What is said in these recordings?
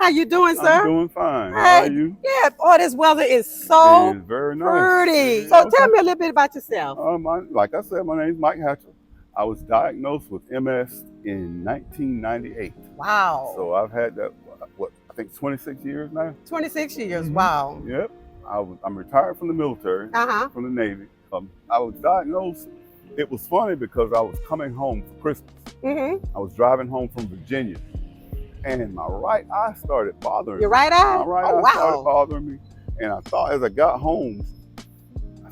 How you doing, sir? I'm doing fine. Hey. How are you? Yeah, boy, this weather is so It is very nice. pretty. Yeah, So okay. tell me a little bit about yourself. Like I said, my name is Mike Hatcher. I was diagnosed with MS in 1998. Wow. So I've had that, I think 26 years now. 26 years, Mhm. Wow. Yep. I'm retired from the military, from the Navy. I was diagnosed. It was funny because I was coming home for Christmas. I was driving home from Virginia, and my right eye started bothering Your me. right eye? My right eye started bothering me, and I thought as I got home,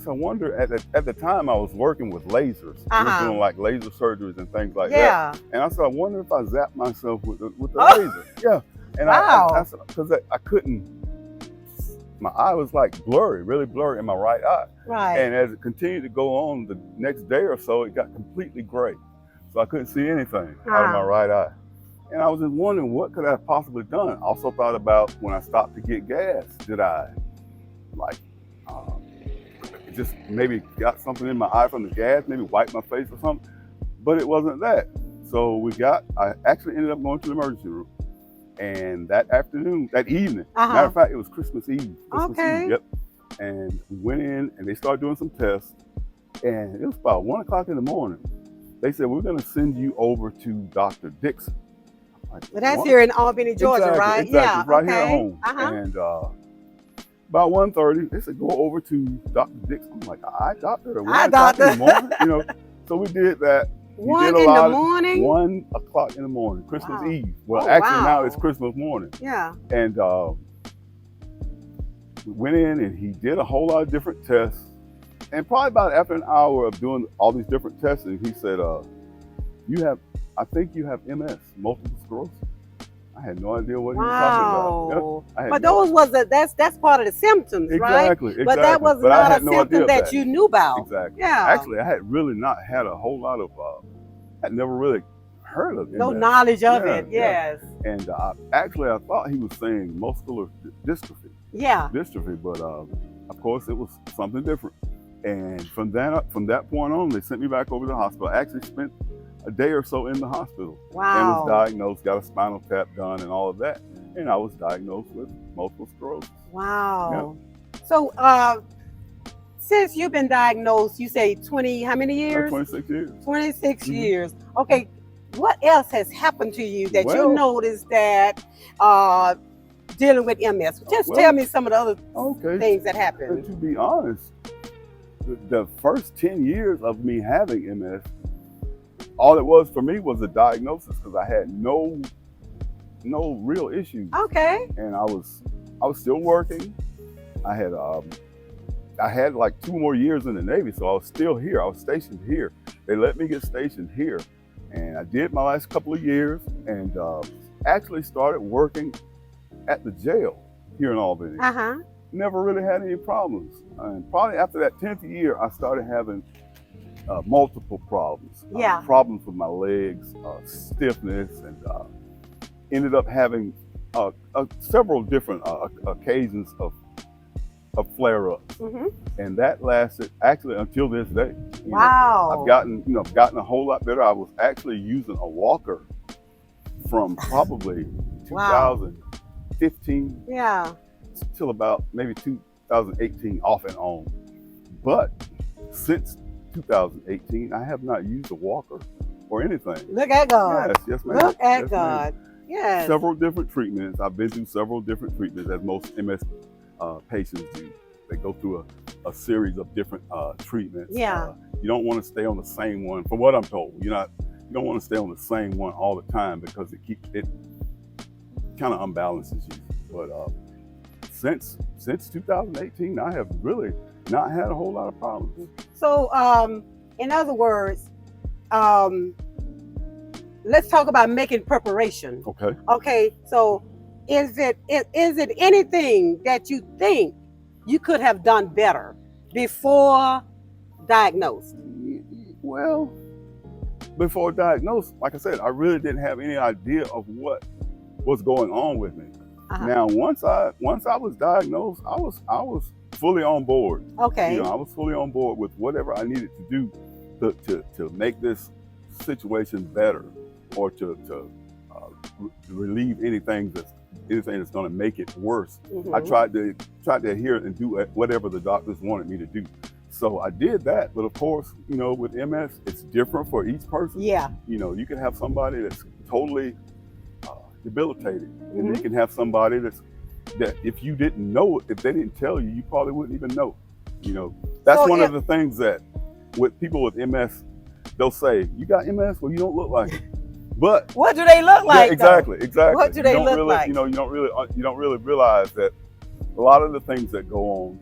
I wonder, at the time I was working with lasers. We were doing like laser surgeries and things like that. And I said, I wonder if I zapped myself with the laser. Yeah. And I said, because I couldn't, my eye was like blurry, really blurry in my right eye. Right. And as it continued to go on, the next day or so, it got completely gray. So I couldn't see anything out of my right eye. And I was just wondering, what could I have possibly done? I also thought about when I stopped to get gas, did I just maybe got something in my eye from the gas, maybe wiped my face or something? But it wasn't that. So I actually ended up going to the emergency room. And that evening, matter of fact, it was Christmas Eve. Eve, yep. And we went in and they started doing some tests. And it was about 1 o'clock in the morning. They said, we're going to send you over to Dr. Dixon. Well, that's here in Albany, Georgia, right? Exactly. Yeah. It's right here at home. And about 1:30, they said, go over to Dr. Dixon. I'm like, eye doctor? 1 o'clock in the morning? So we did that. 1 in the morning? 1 o'clock in the morning, Christmas Eve. Well, actually now it's Christmas morning. Yeah. And we went in and he did a whole lot of different tests. And probably about after an hour of doing all these different testing, he said, I think you have MS, multiple sclerosis. I had no idea what he was talking about. Yep. But that's part of the symptoms, right? Exactly. But that was not a symptom that you knew about. Exactly. Yeah. Actually, I had really not had a whole lot of, I'd never really heard of it. No knowledge of it, yes. And I thought he was saying muscular dystrophy. Yeah. Dystrophy, but of course it was something different. And from that point on, they sent me back over to the hospital. I actually spent a day or so in the hospital. Wow. And was diagnosed, got a spinal tap done and all of that. And I was diagnosed with multiple sclerosis. Wow. Yeah. So since you've been diagnosed, you say 20, how many years? 26 years. 26 years. Okay. What else has happened to you that you noticed that dealing with MS? Just tell me some of the other things that happened. To be honest, the first 10 years of me having MS, all it was for me was a diagnosis because I had no real issues. Okay. And I was still working. I had like 2 more years in the Navy, so I was still here. I was stationed here. They let me get stationed here. And I did my last couple of years and actually started working at the jail here in Albany. Never really had any problems. And probably after that 10th year, I started having multiple problems. Problems with my legs, stiffness, and ended up having several different occasions of flare-ups. And that lasted actually until this day. Wow. I've gotten a whole lot better. I was actually using a walker from probably 2015 till about maybe 2018 off and on. But since 2018, I have not used a walker or anything. Look at God. Yes, ma'am. Look at God. Yes. Several different treatments. I've been through several different treatments, as most MS patients do. They go through a series of different treatments. Yeah. You don't want to stay on the same one, from what I'm told. You don't want to stay on the same one all the time because it kind of unbalances you. But since 2018, I have really not had a whole lot of problems. So, in other words, let's talk about making preparation. Okay. Okay. So, is it anything that you think you could have done better before diagnosed? Well, before diagnosed, like I said, I really didn't have any idea of what was going on with me. Now, once I was diagnosed, I was fully on board. Okay. I was fully on board with whatever I needed to do to make this situation better, or to relieve anything anything that's going to make it worse. Mm-hmm. I tried to adhere and do whatever the doctors wanted me to do. So I did that, but of course, you know, with MS, it's different for each person. Yeah. You know, you can have somebody that's totally debilitated, and Mm-hmm. then you can have somebody that if you didn't know, if they didn't tell you, you probably wouldn't even know. You know, that's So one of the things that with people with MS, they'll say, "You got MS? Well, you don't look like it." But what do they look like? yeah, exactly. What do they look like? You know, you don't really realize that a lot of the things that go on,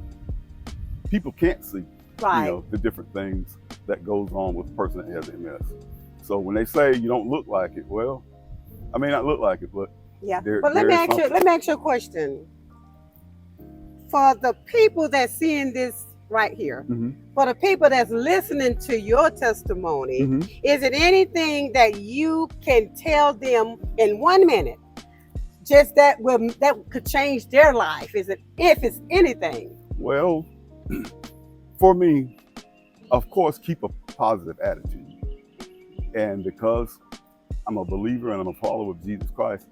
people can't see. Right. You know, the different things that goes on with a person that has MS. So when they say you don't look like it, well, I may not look like it, but yeah. But let me ask you a question. For the people that's seeing this right here, mm-hmm. for the people that's listening to your testimony, Mm-hmm. is it anything that you can tell them in 1 minute, just that could change their life? Is it, if it's anything? Well, for me, of course, keep a positive attitude. And because I'm a believer and I'm a follower of Jesus Christ,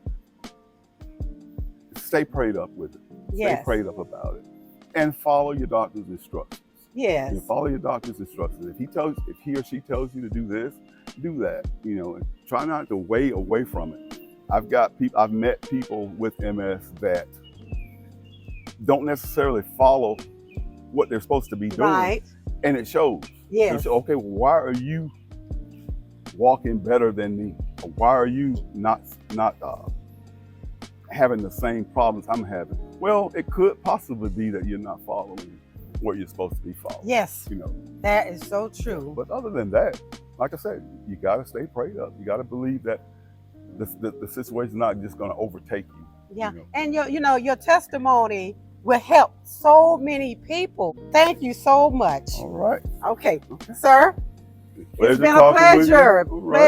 stay prayed up with it. Yes. Stay prayed up about it. And follow your doctor's instructions. Yes. You know, follow your doctor's instructions. If he or she tells you to do this, do that. You know, and try not to way away from it. I've met people with MS that don't necessarily follow what they're supposed to be doing. Right. And it shows. Yes. It shows, okay, well, why are you walking better than me? Or why are you not having the same problems I'm having? Well, it could possibly be that you're not following what you're supposed to be following. Yes. You know. That is so true. But other than that, like I said, you gotta stay prayed up. You gotta believe that the situation's not just gonna overtake you. Yeah. You know? And your testimony will help so many people. Thank you so much. All right. Okay. Sir, it's been a talking with you. pleasure. All right.